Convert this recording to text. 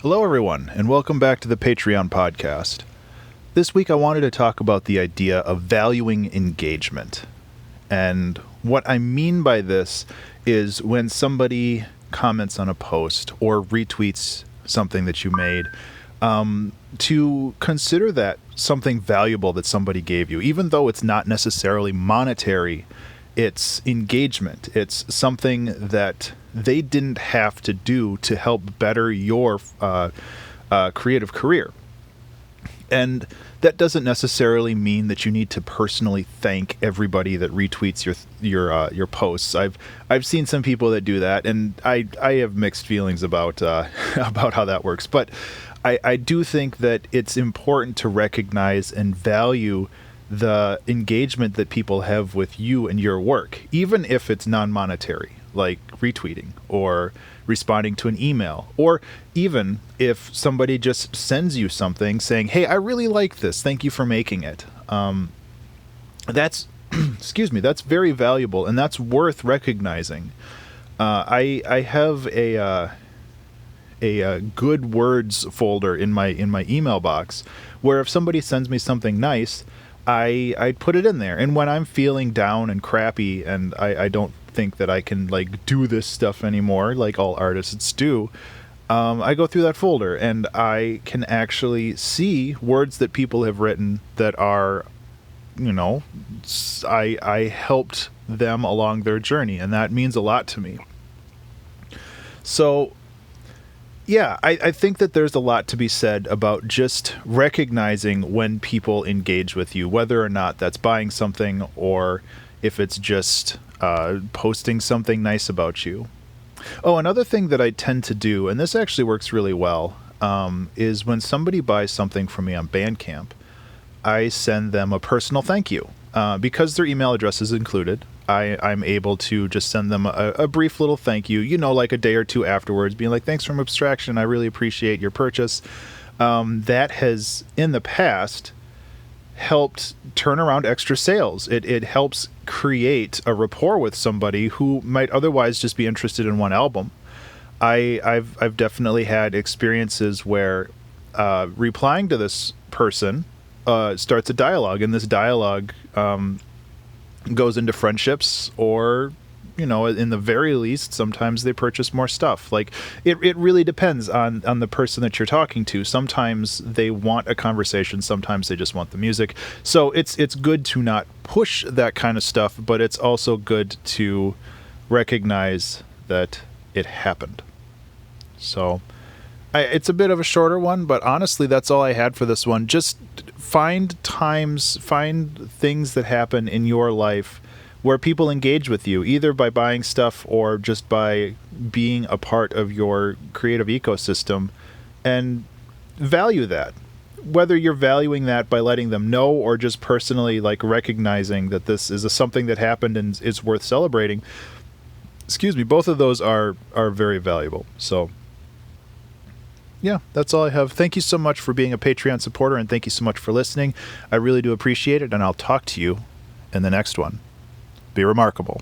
Hello, everyone, and welcome back to the Patreon podcast. This week I wanted to talk about the idea of valuing engagement. And what I mean by this is when somebody comments on a post or retweets something that you made, to consider that something valuable that somebody gave you, even though it's not necessarily monetary. It's engagement. It's something that they didn't have to do to help better your creative career. And that doesn't necessarily mean that you need to personally thank everybody that retweets your posts. I've seen some people that do that, and I have mixed feelings about about how that works. But I do think that it's important to recognize and value the engagement that people have with you and your work, even if it's non-monetary, like retweeting or responding to an email, or even if somebody just sends you something saying, "Hey, I really like this. Thank you for making it." That's, that's very valuable, and that's worth recognizing. I have a good words folder in my email box where if somebody sends me something nice, I put it in there. And when I'm feeling down and crappy and I don't think that I can do this stuff anymore, like all artists do, I go through that folder and I can actually see words that people have written that are, I helped them along their journey, and that means a lot to me. So yeah, I think that there's a lot to be said about just recognizing when people engage with you, whether or not that's buying something or if it's just posting something nice about you. Oh, another thing that I tend to do, and this actually works really well, is when somebody buys something from me on Bandcamp, I send them a personal thank you. Because their email address is included, I'm able to just send them a brief little thank you, like a day or two afterwards, being like, "Thanks from Abstraction. I really appreciate your purchase." That has, in the past, helped turn around extra sales. It helps create a rapport with somebody who might otherwise just be interested in one album. I've definitely had experiences where replying to this person starts a dialogue, and this dialogue goes into friendships, or in the very least, sometimes they purchase more stuff. It really depends on the person that you're talking to. Sometimes they want a conversation, sometimes they just want the music. So it's good to not push that kind of stuff, but it's also good to recognize that it happened. So it's a bit of a shorter one, but honestly, that's all I had for this one. Just find things that happen in your life where people engage with you, either by buying stuff or just by being a part of your creative ecosystem, and value that. Whether you're valuing that by letting them know or just personally recognizing that this is something that happened and is worth celebrating, both of those are very valuable. So yeah, that's all I have. Thank you so much for being a Patreon supporter, and thank you so much for listening. I really do appreciate it, and I'll talk to you in the next one. Be remarkable.